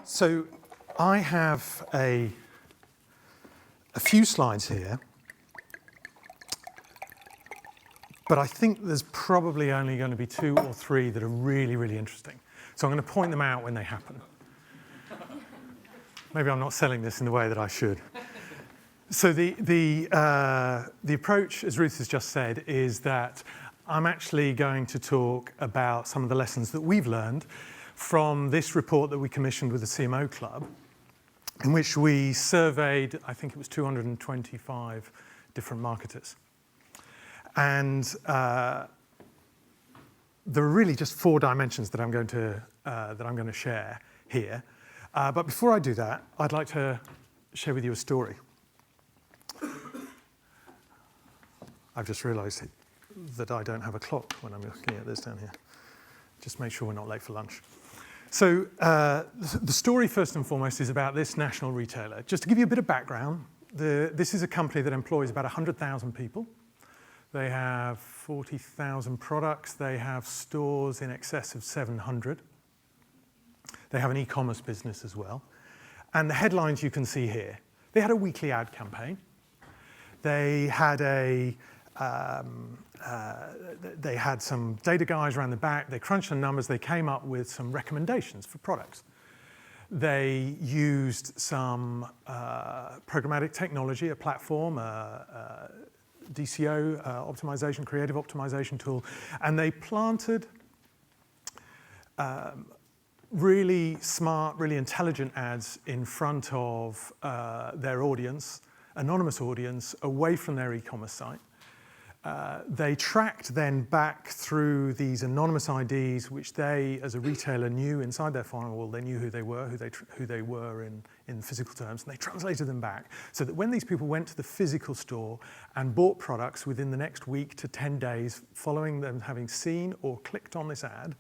So I have a few slides here, but I think there's probably only going to be 2 or 3 that are really, really interesting. So I'm going to point them out when they happen. Maybe I'm not selling this in the way that I should. So the approach, as Ruth has just said, is that I'm actually going to talk about some of the lessons that we've learned from this report that we commissioned with the CMO Club, in which we surveyed, I think it was 225 different marketers. And there are really just 4 dimensions that I'm going to share here. But before I do that, I'd like to share with you a story. I've just realized that I don't have a clock when I'm looking at this down here. Just make sure we're not late for lunch. So the story, first and foremost, is about this national retailer. Just to give you a bit of background, this is a company that employs about 100,000 people. They have 40,000 products. They have stores in excess of 700. They have an e-commerce business as well. And the headlines you can see here. They had a weekly ad campaign. They had they had some data guys around the back. They crunched the numbers. They came up with some recommendations for products. They used some programmatic technology, a platform, DCO optimization, creative optimization tool, and they planted really smart, really intelligent ads in front of their audience, anonymous audience, away from their e-commerce site. They tracked then back through these anonymous IDs, which they, as a retailer, knew inside their firewall. They knew who they were, who they were in physical terms, and they translated them back so that when these people went to the physical store and bought products within the next week to 10 days, following them having seen or clicked on this ad,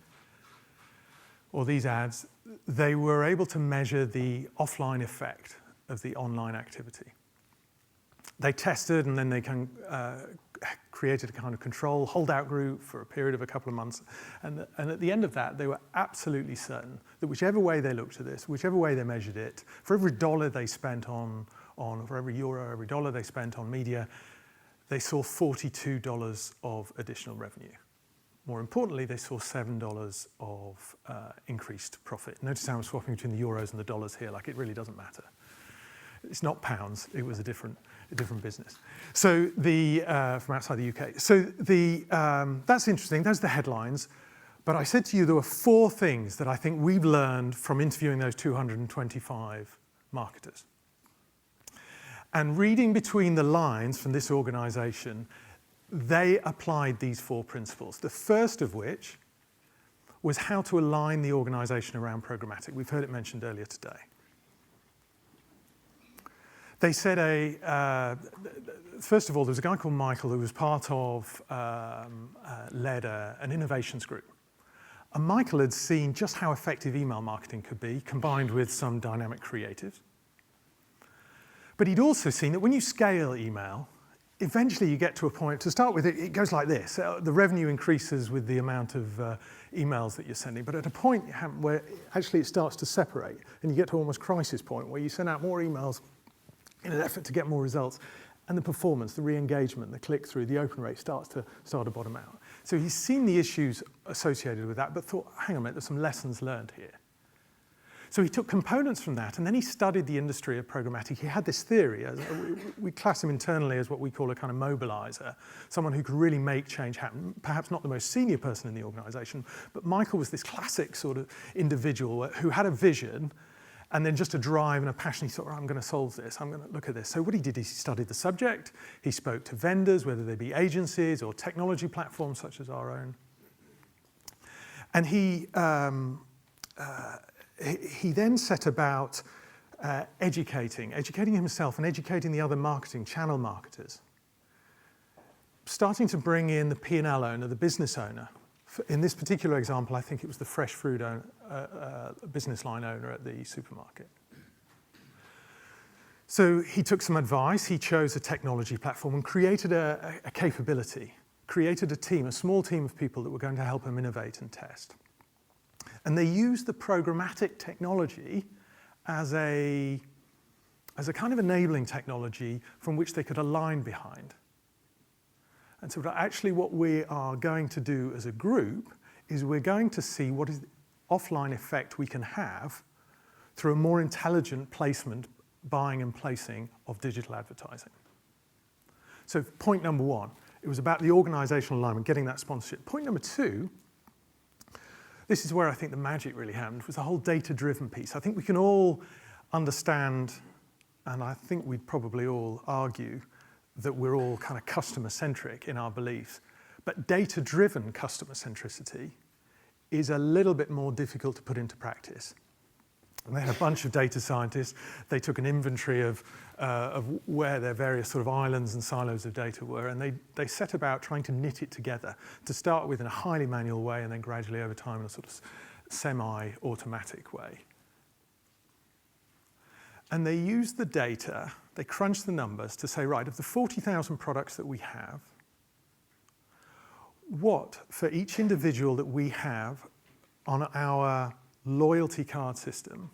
or these ads, they were able to measure the offline effect of the online activity. They tested, and then they created a kind of control holdout group for a period of a couple of months. And at the end of that, they were absolutely certain that whichever way they looked at this, whichever way they measured it, for every dollar they spent for every euro, every dollar they spent on media, they saw $42 of additional revenue. More importantly, they saw $7 of increased profit. Notice how I'm swapping between the euros and the dollars here, like it really doesn't matter. It's not pounds, it was a different business. So from outside the UK. So that's interesting, those are the headlines. But I said to you there were 4 things that I think we've learned from interviewing those 225 marketers. And reading between the lines from this organization, they applied these 4 principles. The first of which was how to align the organization around programmatic. We've heard it mentioned earlier today. They said first of all, there was a guy called Michael who was part of, led an innovations group. And Michael had seen just how effective email marketing could be, combined with some dynamic creatives. But he'd also seen that when you scale email, eventually you get to a point, to start with, it goes like this. The revenue increases with the amount of emails that you're sending, but at a point where actually it starts to separate, and you get to almost crisis point, where you send out more emails in an effort to get more results, and the performance, the re-engagement, the click-through, the open rate starts to bottom out. So he's seen the issues associated with that, but thought, hang on a minute, there's some lessons learned here. So he took components from that, and then he studied the industry of programmatic. He had this theory. We class him internally as what we call a kind of mobilizer, someone who could really make change happen, perhaps not the most senior person in the organization, but Michael was this classic sort of individual who had a vision, and then just a drive and a passion. He thought, I'm going to solve this. I'm going to look at this. So what he did is he studied the subject. He spoke to vendors, whether they be agencies or technology platforms such as our own. And he then set about educating himself and educating the other marketing channel marketers, starting to bring in the P&L owner, the business owner. In this particular example, I think it was the fresh fruit business line owner at the supermarket. So he took some advice. He chose a technology platform and created a capability, created a team, a small team of people that were going to help him innovate and test. And they used the programmatic technology as a kind of enabling technology from which they could align behind. And so actually what we are going to do as a group is we're going to see what is the offline effect we can have through a more intelligent placement, buying and placing of digital advertising. So point number one, it was about the organizational alignment, getting that sponsorship. Point number two, this is where I think the magic really happened, was the whole data-driven piece. I think we can all understand, and I think we'd probably all argue, that we're all kind of customer-centric in our beliefs. But data-driven customer centricity is a little bit more difficult to put into practice. And they had a bunch of data scientists. They took an inventory of where their various sort of islands and silos of data were, and they set about trying to knit it together, to start with in a highly manual way, and then gradually over time in a sort of semi-automatic way. And they used the data, they crunched the numbers to say, right, of the 40,000 products that we have, what, for each individual that we have on our loyalty card system,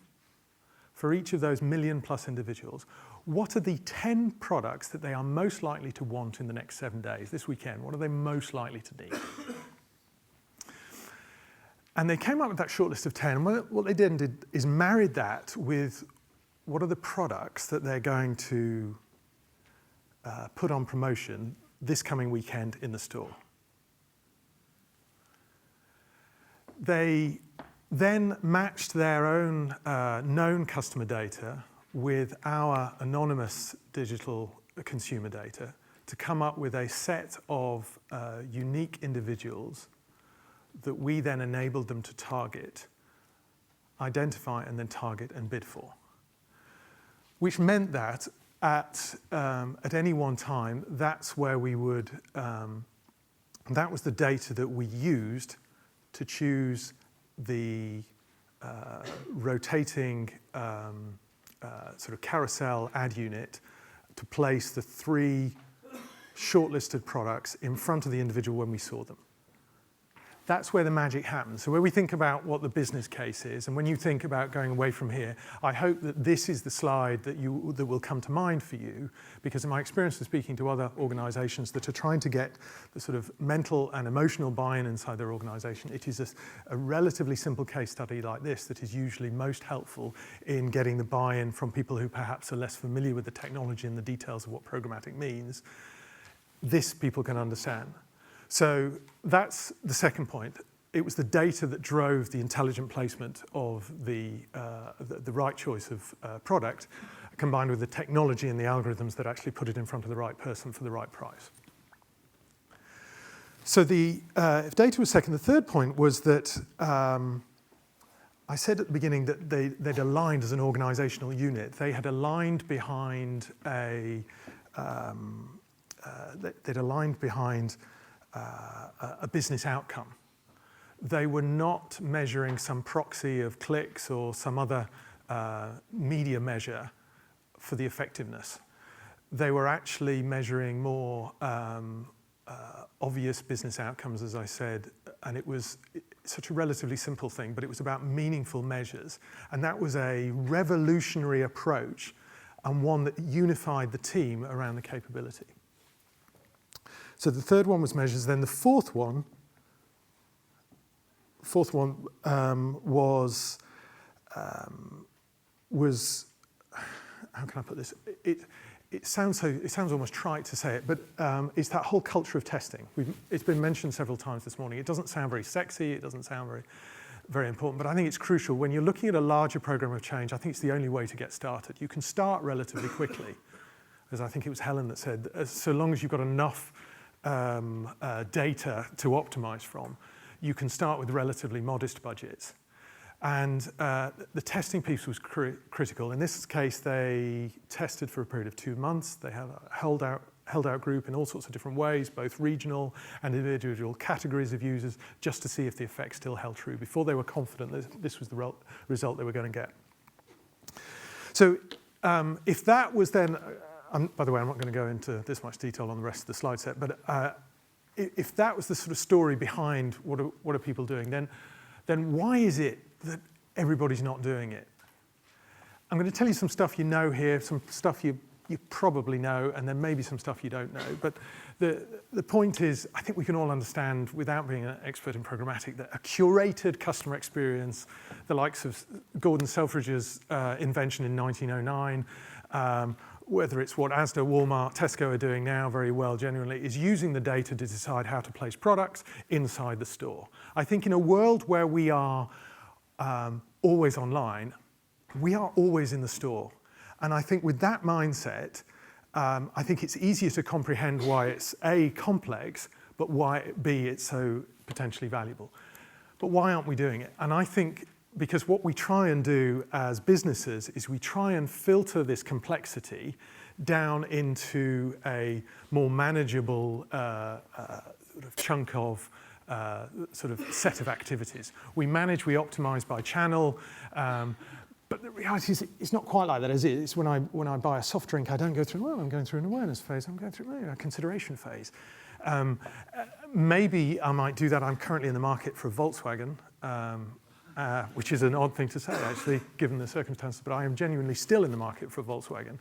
for each of those million-plus individuals, what are the 10 products that they are most likely to want in the next 7 days, this weekend? What are they most likely to need? And they came up with that short list of 10. And what they did is married that with what are the products that they're going to put on promotion this coming weekend in the store. They then matched their own known customer data with our anonymous digital consumer data to come up with a set of unique individuals that we then enabled them to target, identify, and then target and bid for. Which meant that at any one time, that's where we would, that was the data that we used to choose the rotating sort of carousel ad unit to place the 3 shortlisted products in front of the individual when we saw them. That's where the magic happens. So when we think about what the business case is, and when you think about going away from here, I hope that this is the slide that will come to mind for you, because in my experience of speaking to other organizations that are trying to get the sort of mental and emotional buy-in inside their organization, it is a relatively simple case study like this that is usually most helpful in getting the buy-in from people who perhaps are less familiar with the technology and the details of what programmatic means. This people can understand. So that's the second point. It was the data that drove the intelligent placement of the right choice of product, combined with the technology and the algorithms that actually put it in front of the right person for the right price. So if data was second, the third point was that I said at the beginning that they'd aligned as an organizational unit. They had aligned behind a business outcome. They were not measuring some proxy of clicks or some other media measure for the effectiveness. They were actually measuring more obvious business outcomes, as I said, and it was such a relatively simple thing, but it was about meaningful measures. And that was a revolutionary approach and one that unified the team around the capability. So the third one was measures. Then the fourth one was how can I put this? It sounds almost trite to say it, but it's that whole culture of testing. It's been mentioned several times this morning. It doesn't sound very sexy. It doesn't sound very important, but I think it's crucial. When you're looking at a larger program of change, I think it's the only way to get started. You can start relatively quickly, as I think it was Helen that said, so long as you've got enough data to optimize from, you can start with relatively modest budgets. And the testing piece was critical. In this case, they tested for a period of 2 months. They had a held out group in all sorts of different ways, both regional and individual categories of users, just to see if the effect still held true before they were confident that this was the result they were going to get. So if that was then, by the way, I'm not going to go into this much detail on the rest of the slide set, but if that was the sort of story behind what are people doing, then then why is it that everybody's not doing it? I'm going to tell you some stuff you know here, some stuff you probably know, and then maybe some stuff you don't know. But the point is, I think we can all understand, without being an expert in programmatic, that a curated customer experience, the likes of Gordon Selfridge's invention in 1909, whether it's what Asda, Walmart, Tesco are doing now very well genuinely, is using the data to decide how to place products inside the store. I think in a world where we are always online, we are always in the store. And I think with that mindset, I think it's easier to comprehend why it's A, complex, but why B, it's so potentially valuable. But why aren't we doing it? And I think because what we try and do as businesses is we try and filter this complexity down into a more manageable sort of chunk of sort of set of activities. We manage, we optimize by channel, but the reality is it's not quite like that, is it? It's when I buy a soft drink, I don't go through, well, I'm going through an awareness phase, I'm going through a consideration phase. Maybe I might do that. I'm currently in the market for a Volkswagen, which is an odd thing to say, actually, given the circumstances, but I am genuinely still in the market for a Volkswagen.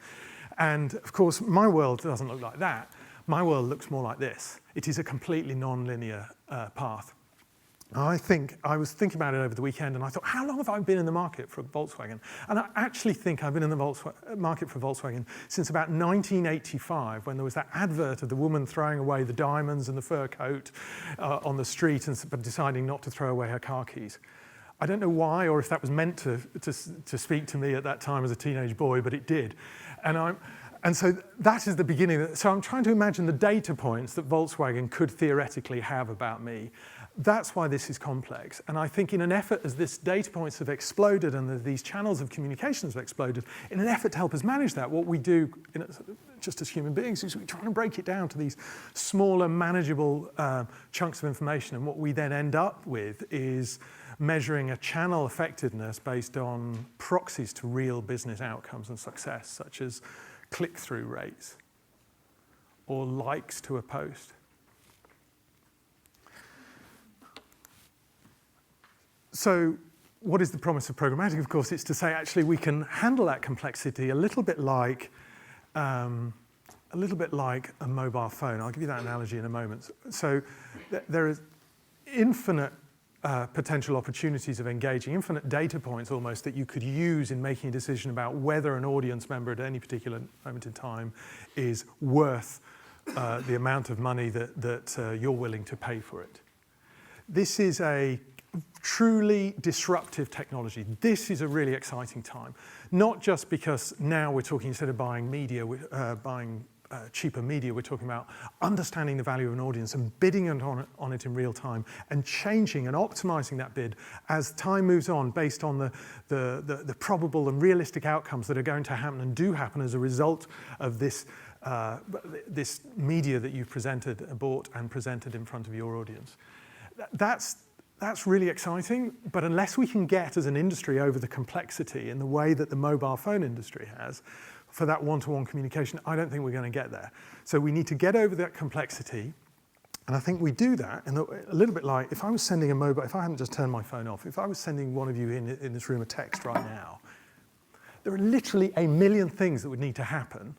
And of course, my world doesn't look like that. My world looks more like this. It is a completely non-linear path. I was thinking about it over the weekend, and I thought, how long have I been in the market for a Volkswagen? And I actually think I've been in the market for Volkswagen since about 1985, when there was that advert of the woman throwing away the diamonds and the fur coat on the street, but deciding not to throw away her car keys. I don't know why, or if that was meant to speak to me at that time as a teenage boy, but it did. And so that is the beginning. So I'm trying to imagine the data points that Volkswagen could theoretically have about me. That's why this is complex. And I think in an effort, as these data points have exploded and these channels of communications have exploded, in an effort to help us manage that, what we do just as human beings is we try and break it down to these smaller, manageable chunks of information. And what we then end up with is measuring a channel effectiveness based on proxies to real business outcomes and success, such as click-through rates or likes to a post. So what is the promise of programmatic? Of course, it's to say actually we can handle that complexity a little bit like a mobile phone. I'll give you that analogy in a moment. So there is infinite potential opportunities of engaging, infinite data points almost that you could use in making a decision about whether an audience member at any particular moment in time is worth the amount of money that you're willing to pay for it. This is a truly disruptive technology. This is a really exciting time, not just because now we're talking, instead of buying media, buying cheaper media, we're talking about understanding the value of an audience and bidding on it in real time and changing and optimizing that bid as time moves on based on the probable and realistic outcomes that are going to happen and do happen as a result of this media that you've bought and presented in front of your audience. That's really exciting, but unless we can get as an industry over the complexity in the way that the mobile phone industry has for that one-to-one communication, I don't think we're going to get there. So we need to get over that complexity, and I think we do that in a little bit like if I was sending if I hadn't just turned my phone off, if I was sending one of you in this room a text right now, there are literally a million things that would need to happen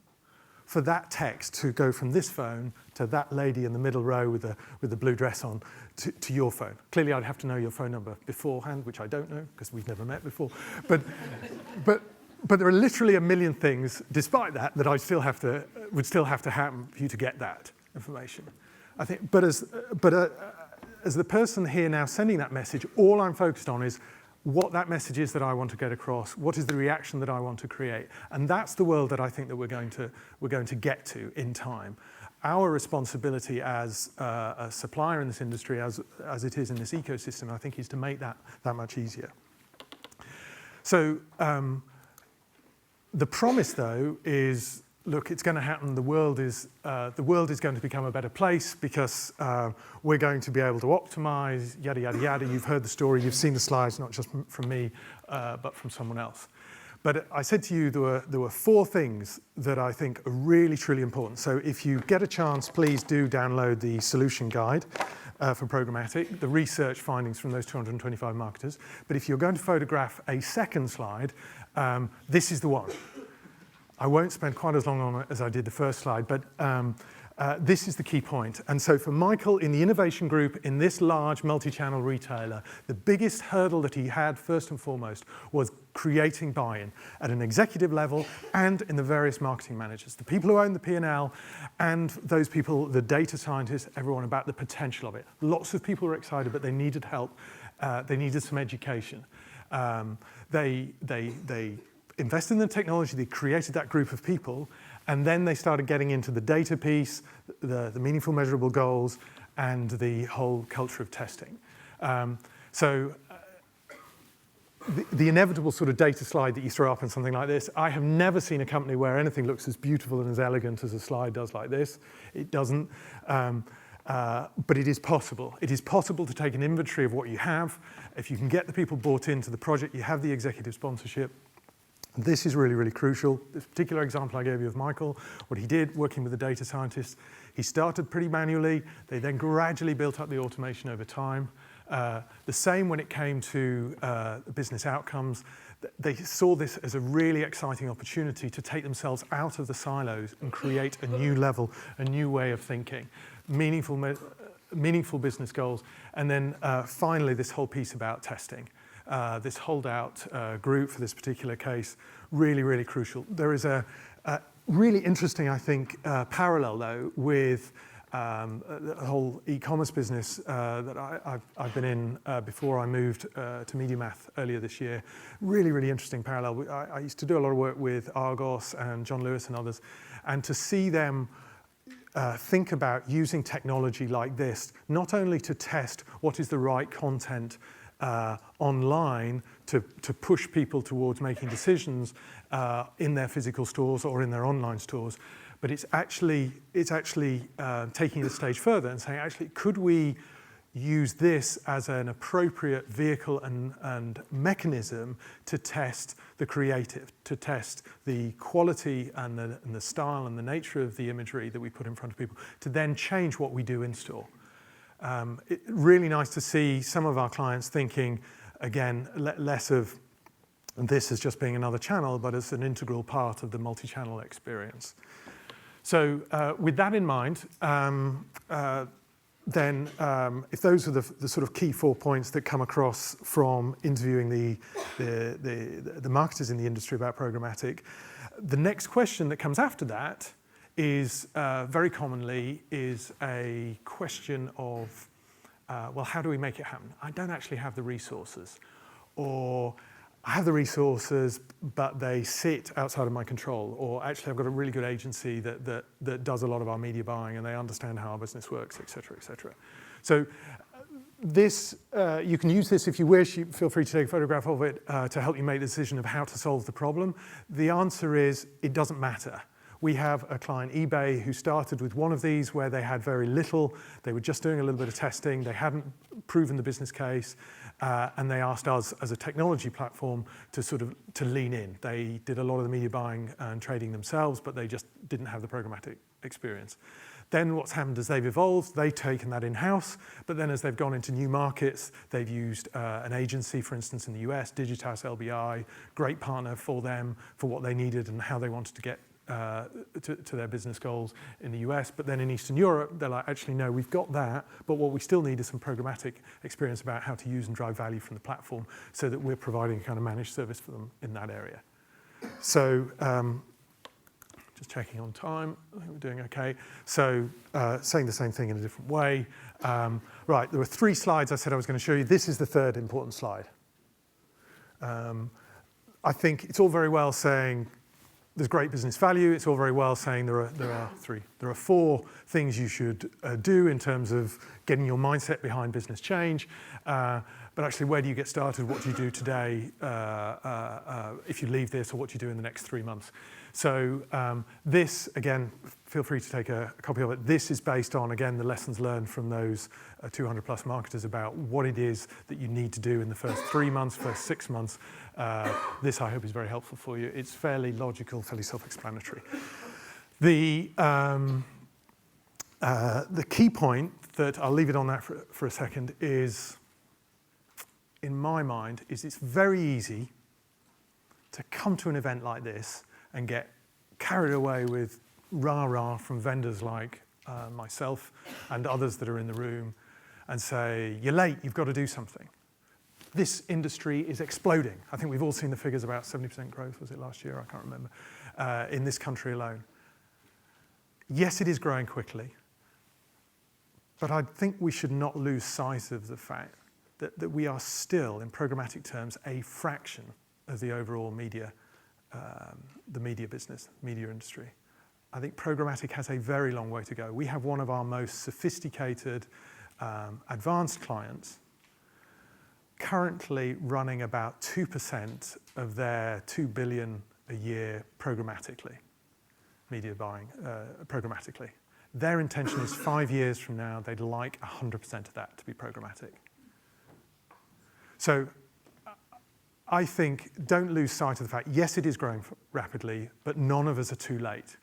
for that text to go from this phone to that lady in the middle row with the blue dress on to your phone. Clearly, I'd have to know your phone number beforehand, which I don't know because we've never met before. But there are literally a million things, despite that would still have to happen for you to get that information. I think, but as the person here now sending that message, all I'm focused on is what that message is that I want to get across, what is the reaction that I want to create. And that's the world that I think that we're going to get to in time. Our responsibility as a supplier in this industry, as it is in this ecosystem, I think is to make that much easier. So the promise, though, is, look, it's going to happen. The world is going to become a better place because we're going to be able to optimize, yada, yada, yada. You've heard the story. You've seen the slides, not just from me, but from someone else. But I said to you there were 4 things that I think are really, truly important. So if you get a chance, please do download the solution guide. for programmatic, the research findings from those 225 marketers. But if you're going to photograph a second slide, this is the one. I won't spend quite as long on it as I did the first slide, but this is the key point. And so for Michael in the innovation group in this large multi-channel retailer, the biggest hurdle that he had first and foremost was creating buy-in at an executive level and in the various marketing managers, the people who own the P&L and those people, the data scientists, everyone about the potential of it. Lots of people were excited, but they needed help. They needed some education. They invested in the technology, they created that group of people, and then they started getting into the data piece, the meaningful measurable goals, and the whole culture of testing. The inevitable sort of data slide that you throw up in something like this, I have never seen a company where anything looks as beautiful and as elegant as a slide does like this. It doesn't, but it is possible. It is possible to take an inventory of what you have. If you can get the people bought into the project, you have the executive sponsorship. This is really, really crucial. This particular example I gave you of Michael, what he did working with the data scientists, he started pretty manually. They then gradually built up the automation over time. The same when it came to business outcomes. They saw this as a really exciting opportunity to take themselves out of the silos and create a new level, a new way of thinking, meaningful business goals. And then finally, this whole piece about testing. This holdout group for this particular case, really, really crucial. There is a really interesting, I think, parallel though with the whole e-commerce business that I've been in before I moved to MediaMath earlier this year. Really, really interesting parallel. I used to do a lot of work with Argos and John Lewis and others, and to see them think about using technology like this, not only to test what is the right content online to push people towards making decisions in their physical stores or in their online stores, but it's actually taking it a stage further and saying, actually, could we use this as an appropriate vehicle and mechanism to test the creative, to test the quality and the style and the nature of the imagery that we put in front of people, to then change what we do in store. Really nice to see some of our clients thinking, again, less of this as just being another channel, but as an integral part of the multi-channel experience. So with that in mind, then if those are the sort of key 4 points that come across from interviewing the marketers in the industry about programmatic, the next question that comes after that is very commonly is a question of, well, how do we make it happen? I don't actually have the resources, or I have the resources, but they sit outside of my control, or actually I've got a really good agency that does a lot of our media buying and they understand how our business works, et cetera, et cetera. So this, you can use this if you wish. Feel free to take a photograph of it to help you make the decision of how to solve the problem. The answer is, it doesn't matter. We have a client, eBay, who started with one of these where they had very little. They were just doing a little bit of testing. They hadn't proven the business case. And they asked us as a technology platform to lean in. They did a lot of the media buying and trading themselves, but they just didn't have the programmatic experience. Then what's happened is they've evolved, they've taken that in-house, but then as they've gone into new markets, they've used an agency, for instance, in the US, Digitas LBI, great partner for them for what they needed and how they wanted to get to their business goals in the US. But then in Eastern Europe, they're like, actually, no, we've got that, but what we still need is some programmatic experience about how to use and drive value from the platform so that we're providing a kind of managed service for them in that area. So just checking on time, I think we're doing okay. So saying the same thing in a different way. Right, there were 3 slides I said I was going to show you. This is the third important slide. I think it's all very well saying there's great business value. It's all very well saying there are 4 things you should do in terms of getting your mindset behind business change. But actually, where do you get started? What do you do today if you leave this, or what do you do in the next 3 months? So this, again, feel free to take a copy of it. This is based on, again, the lessons learned from those 200 plus marketers about what it is that you need to do in the first 3 months, first 6 months. This, I hope, is very helpful for you. It's fairly logical, fairly self-explanatory. The key point that, I'll leave it on that for a second, is, in my mind, is it's very easy to come to an event like this and get carried away with rah-rah from vendors like myself and others that are in the room and say, you're late, you've got to do something. This industry is exploding. I think we've all seen the figures about 70% growth, was it last year? I can't remember, in this country alone. Yes, it is growing quickly, but I think we should not lose sight of the fact that we are still, in programmatic terms, a fraction of the overall media, the media business, media industry. I think programmatic has a very long way to go. We have one of our most sophisticated, advanced clients currently running about 2% of their $2 billion a year programmatically, media buying programmatically. Their intention is 5 years from now, they'd like 100% of that to be programmatic. So I think don't lose sight of the fact, yes, it is growing rapidly, but none of us are too late.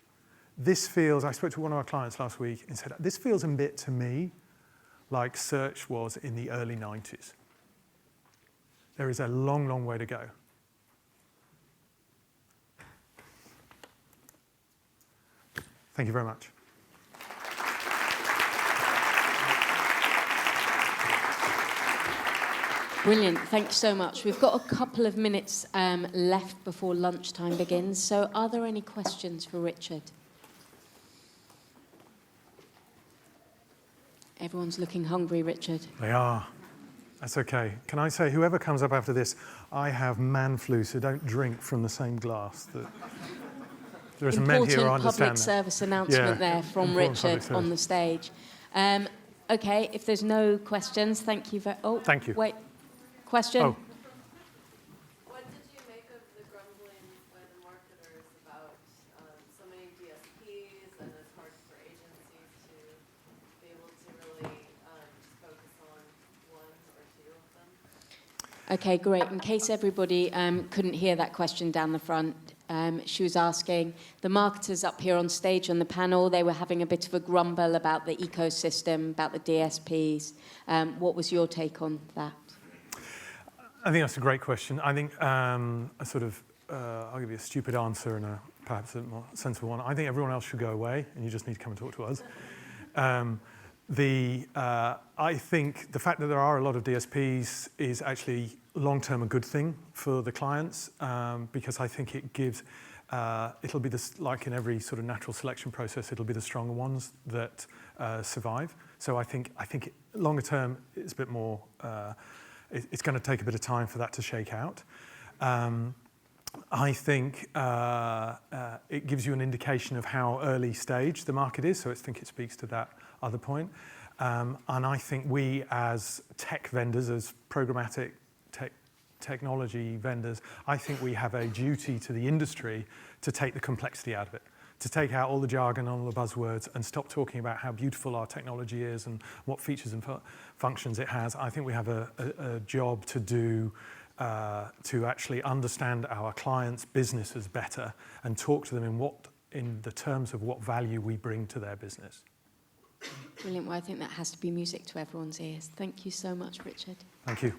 This feels, I spoke to one of our clients last week and said, this feels a bit to me like search was in the early 90s. There is a long, long way to go. Thank you very much. Brilliant, thank you so much. We've got a couple of minutes left before lunchtime begins, so are there any questions for Richard? Everyone's looking hungry, Richard. They are. That's okay. Can I say, whoever comes up after this, I have man flu, so don't drink from the same glass. There are some men here who understand Important public that. service announcement there from Richard on the stage. Okay, if there's no questions, thank you very... Oh, thank you. Wait, question? Oh. What did you make of the grumbling by the marketers about so many DSPs, and it's hard for agencies to be able to really just focus on one or two of them? Okay, great. In case everybody couldn't hear that question down the front, she was asking, the marketers up here on stage on the panel, they were having a bit of a grumble about the ecosystem, about the DSPs. What was your take on that? I think that's a great question. I think I'll give you a stupid answer and perhaps a more sensible one. I think everyone else should go away and you just need to come and talk to us. I think the fact that there are a lot of DSPs is actually long-term a good thing for the clients because I think it gives, it'll be like in every sort of natural selection process, it'll be the stronger ones that survive. So I think longer term, it's a bit more, it's going to take a bit of time for that to shake out. I think it gives you an indication of how early stage the market is, so I think it speaks to that other point. And I think we as tech vendors, as programmatic technology vendors, I think we have a duty to the industry to take the complexity out of it, to take out all the jargon, all the buzzwords, and stop talking about how beautiful our technology is and what features and functions it has. I think we have a job to do to actually understand our clients' businesses better and talk to them in the terms of what value we bring to their business. Brilliant. Well, I think that has to be music to everyone's ears. Thank you so much, Richard. Thank you.